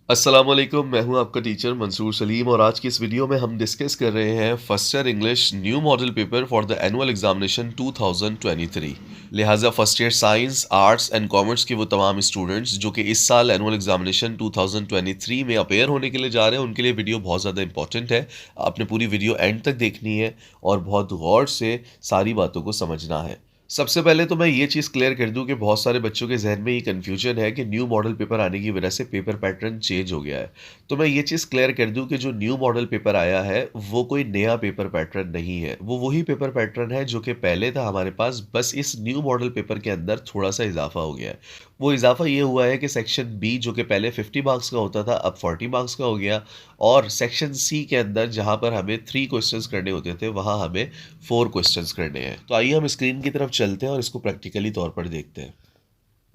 अस्सलाम वालेकुम, मैं हूं आपका टीचर मंसूर सलीम और आज की इस वीडियो में हम डिस्कस कर रहे हैं first year English new model paper for the annual examination 2023। लिहाजा first year science, arts and commerce के वो तमाम स्टूडेंट्स जो कि इस साल एनुअल एग्जामिनेशन 2023 में अपेयर होने के लिए जा रहे हैं, उनके लिए वीडियो बहुत ज़्यादा इंपॉर्टेंट है। आपने पूरी वीडियो एंड तक देखनी है और बहुत गौर से सारी बातों को समझना है। सबसे पहले तो मैं ये चीज़ क्लियर कर दूं कि बहुत सारे बच्चों के जहन में ये कन्फ्यूजन है कि न्यू मॉडल पेपर आने की वजह से पेपर पैटर्न चेंज हो गया है। तो मैं ये चीज़ क्लियर कर दूं कि जो न्यू मॉडल पेपर आया है वो कोई नया पेपर पैटर्न नहीं है, वो वही पेपर पैटर्न है जो कि पहले था हमारे पास, बस इस न्यू मॉडल पेपर के अंदर थोड़ा सा इजाफा हो गया है। वो इजाफा ये हुआ है कि सेक्शन बी जो कि पहले 50 मार्क्स का होता था अब 40 मार्क्स का हो गया, और सेक्शन सी के अंदर जहाँ पर हमें 3 क्वेश्चंस करने होते थे वहाँ हमें 4 क्वेश्चंस करने हैं। तो आइए हम स्क्रीन की तरफ चलते हैं और इसको प्रैक्टिकली तौर पर देखते हैं।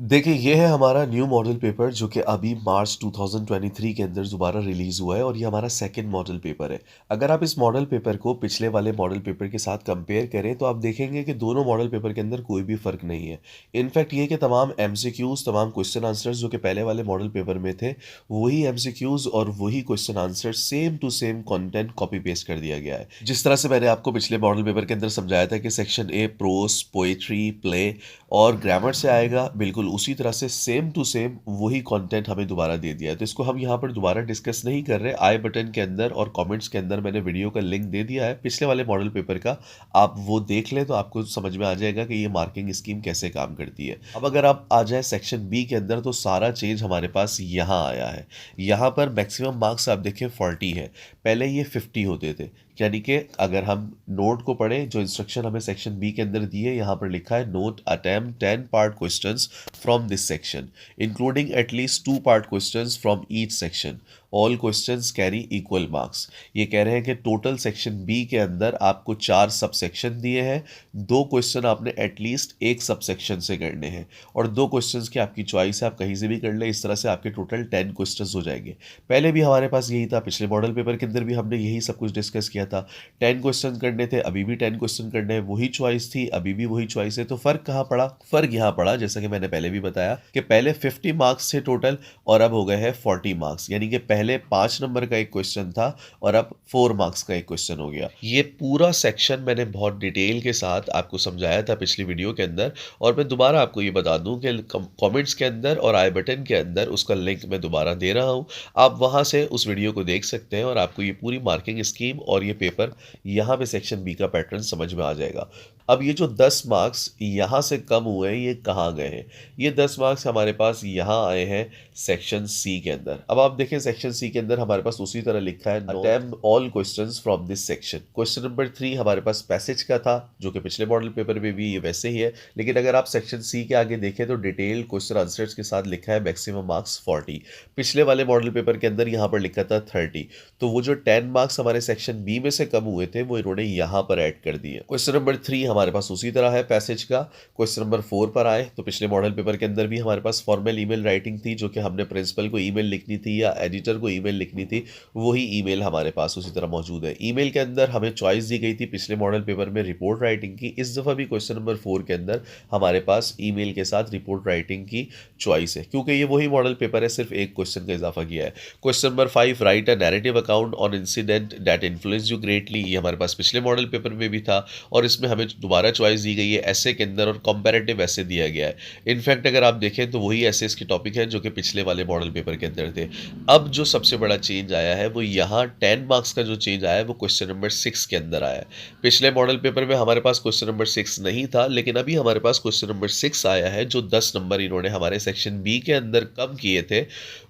देखिए, ये है हमारा न्यू मॉडल पेपर जो कि अभी मार्च 2023 के अंदर दोबारा रिलीज़ हुआ है और ये हमारा सेकंड मॉडल पेपर है। अगर आप इस मॉडल पेपर को पिछले वाले मॉडल पेपर के साथ कंपेयर करें तो आप देखेंगे कि दोनों मॉडल पेपर के अंदर कोई भी फ़र्क नहीं है। इनफैक्ट ये कि तमाम एमसीक्यूज़, तमाम क्वेश्चन आंसर्स जो कि पहले वाले मॉडल पेपर में थे, वही एमसीक्यूज़ और वही question answer same to same content copy paste कर दिया गया है। जिस तरह से मैंने आपको पिछले मॉडल पेपर के अंदर समझाया था कि section A pros, poetry, play और ग्रामर से आएगा, बिल्कुल उसी तरह से सेम टू सेम वही कंटेंट हमें दोबारा दे दिया है। तो इसको हम यहाँ पर दोबारा डिस्कस नहीं कर रहे। आई बटन के अंदर और कमेंट्स के अंदर मैंने वीडियो का लिंक दे दिया है पिछले वाले मॉडल पेपर का, आप वो देख लें तो आपको समझ में आ जाएगा कि ये मार्किंग स्कीम कैसे काम करती है। अब अगर आप आ जाए सेक्शन बी के अंदर तो सारा चेंज हमारे पास यहाँ आया है। यहाँ पर मैक्सिमम मार्क्स आप देखें 40 है, पहले ये 50 होते थे। यानी कि अगर हम नोट को पढ़ें, जो इंस्ट्रक्शन हमें सेक्शन बी के अंदर दी है, यहाँ पर लिखा है note attempt 10 part questions from this section including at least 2 part questions from each section, all questions carry equal marks. ये कह रहे हैं कि टोटल सेक्शन बी के अंदर आपको 4 सब सेक्शन दिए हैं, 2 क्वेश्चन आपने एटलीस्ट एक सब सेक्शन से करने हैं और 2 क्वेश्चंस की आपकी चॉइस है, आप कहीं से भी कर लें। इस तरह से आपके टोटल 10 क्वेश्चंस हो जाएंगे। पहले भी हमारे पास यही था, पिछले मॉडल पेपर के अंदर भी हमने यही सब कुछ डिस्कस किया था। 10 क्वेश्चन करने थे, अभी भी 10 क्वेश्चन करने हैं, वही चॉइस थी, अभी भी वही चॉइस है। तो फर्क कहाँ पड़ा? फर्क यहाँ पड़ा, जैसा कि मैंने पहले भी बताया कि पहले 50 मार्क्स थे टोटल और अब हो गए हैं 40 मार्क्स। यानी कि पहले 5 नंबर का एक क्वेश्चन था और अब 4 मार्क्स का एक क्वेश्चन हो गया। ये पूरा सेक्शन मैंने बहुत डिटेल के साथ आपको समझाया था पिछली वीडियो के अंदर, और मैं दोबारा आपको ये बता दूं कि कमेंट्स के अंदर और आई बटन के अंदर उसका लिंक मैं दोबारा दे रहा हूं। आप वहां से उस वीडियो को देख सकते हैं और आपको ये पूरी मार्किंग स्कीम और ये पेपर यहाँ पे सेक्शन बी का पैटर्न समझ में आ जाएगा। अब ये जो 10 मार्क्स यहाँ से कम हुए हैं, ये कहाँ गए हैं? ये 10 मार्क्स हमारे पास यहाँ आए हैं सेक्शन सी के अंदर। अब आप देखें सेक्शन सी के अंदर हमारे पास उसी तरह लिखा है attempt all questions from this section. Question number 3 हमारे पास पैसेज का था जो कि पिछले मॉडल पेपर में भी ये वैसे ही है, लेकिन अगर आप सेक्शन सी के आगे देखें तो डिटेल क्वेश्चन आंसर्स के साथ लिखा है मैक्सिमम मार्क्स 40। पिछले वाले मॉडल पेपर के अंदर यहाँ पर लिखा था 30। तो वो जो 10 मार्क्स हमारे सेक्शन बी में से कम हुए थे वो इन्होंने यहाँ पर ऐड कर दिए। क्वेश्चन नंबर 3 हमारे पास उसी तरह है पैसेज का। क्वेश्चन नंबर 4 पर आए तो पिछले मॉडल पेपर के अंदर भी हमारे पास फॉर्मल ईमेल राइटिंग थी, जो कि हमने प्रिंसिपल को ईमेल लिखनी थी या एडिटर को ईमेल लिखनी थी, वही ईमेल हमारे पास उसी तरह मौजूद है। ईमेल के अंदर हमें चॉइस दी गई थी पिछले मॉडल पेपर में रिपोर्ट राइटिंग की, इस दफ़ा भी क्वेश्चन नंबर 4 के अंदर हमारे पास ईमेल के साथ रिपोर्ट राइटिंग की चॉइस है, क्योंकि ये वही मॉडल पेपर है, सिर्फ एक क्वेश्चन का इजाफा किया है। Question number 5 right a narrative account on incident that influence you greatly, ये हमारे पास पिछले मॉडल पेपर में भी था और इसमें हमें दोबारा चॉइस दी गई है ऐसे के अंदर और कंपैरेटिव ऐसे दिया गया है। इनफैक्ट अगर आप देखें तो वही ऐसे इसके टॉपिक है जो कि पिछले वाले मॉडल पेपर के अंदर थे। अब जो सबसे बड़ा चेंज आया है वो यहाँ 10 मार्क्स का जो चेंज आया है वो क्वेश्चन नंबर 6 के अंदर आया है। पिछले मॉडल पेपर में हमारे पास क्वेश्चन नंबर 6 नहीं था, लेकिन अभी हमारे पास क्वेश्चन नंबर 6 आया है। जो 10 नंबर इन्होंने हमारे सेक्शन बी के अंदर कम किए थे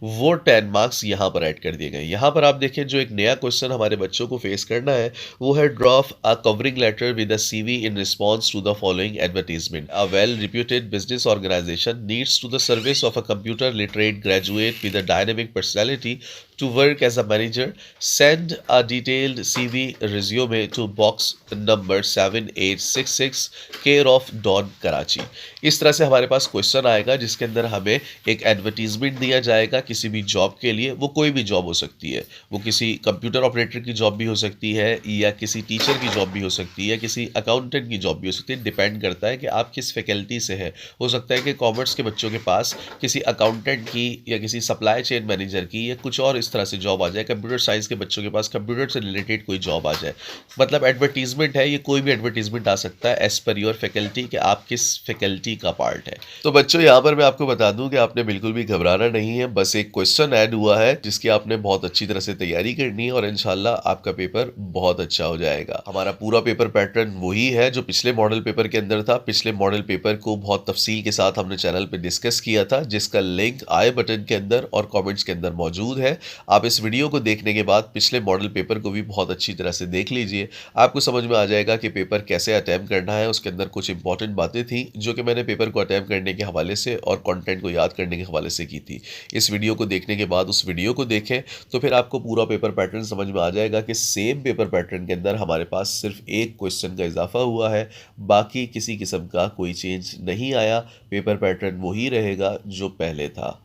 वो 10 मार्क्स यहाँ पर ऐड कर दिए गए। यहाँ पर आप देखें जो एक नया क्वेश्चन हमारे बच्चों को फेस करना है वो है drop a covering letter with a CV in response to the following advertisement. A well-reputed business organization needs to the service of a computer literate graduate with a dynamic personality to work as a manager. Send a detailed CV resume to box number 7866 care of Don Karachi. इस तरह से हमारे पास question आएगा जिसके अंदर हमें एक advertisement दिया जाएगा किसी भी जॉब के लिए। वो कोई भी जॉब हो सकती है, वो किसी कंप्यूटर ऑपरेटर की जॉब भी हो सकती है या किसी टीचर की जॉब भी हो सकती है, किसी अकाउंटेंट की जॉब भी हो सकती है, डिपेंड करता है कि आप किस फैकल्टी से है। हो सकता है कि कॉमर्स के बच्चों के पास किसी अकाउंटेंट की या किसी सप्लाई चेन मैनेजर की या कुछ और इस तरह से जॉब आ जाए, कंप्यूटर साइंस के बच्चों के पास कंप्यूटर से रिलेटेड कोई जॉब आ जाए। मतलब एडवर्टीजमेंट है, ये कोई भी एडवर्टीजमेंट आ सकता है एज पर योर फैकल्टी कि आप किस फैकल्टी का पार्ट है। तो बच्चों यहाँ पर मैं आपको बता दूं कि आपने बिल्कुल भी घबराना नहीं है, बस एक क्वेश्चन ऐड हुआ है जिसकी आपने बहुत अच्छी तरह से तैयारी करनी है और इंशाल्लाह आपका पेपर बहुत अच्छा हो जाएगा। हमारा पूरा पेपर पैटर्न वही है जो पिछले मॉडल पेपर के अंदर था। पिछले मॉडल पेपर को बहुत तफसील के साथ हमने चैनल पे डिस्कस किया था, जिसका लिंक आई बटन के अंदर और कमेंट्स के अंदर मौजूद है। आप इस वीडियो को देखने के बाद पिछले मॉडल पेपर को भी बहुत अच्छी तरह से देख लीजिए, आपको समझ में आ जाएगा कि पेपर कैसे अटैम्प्ट करना है। उसके अंदर कुछ इंपॉर्टेंट बातें थी जो कि मैंने पेपर को अटैम्प्ट करने के हवाले से और कंटेंट को याद करने के हवाले से की थी। इस वीडियो को देखने के बाद उस वीडियो को देखें तो फिर आपको पूरा पेपर पैटर्न समझ में आ जाएगा कि सेम पेपर पैटर्न के अंदर हमारे पास सिर्फ एक क्वेश्चन का इजाफा हुआ है, बाकी किसी किस्म का कोई चेंज नहीं आया। पेपर पैटर्न वही रहेगा जो पहले था।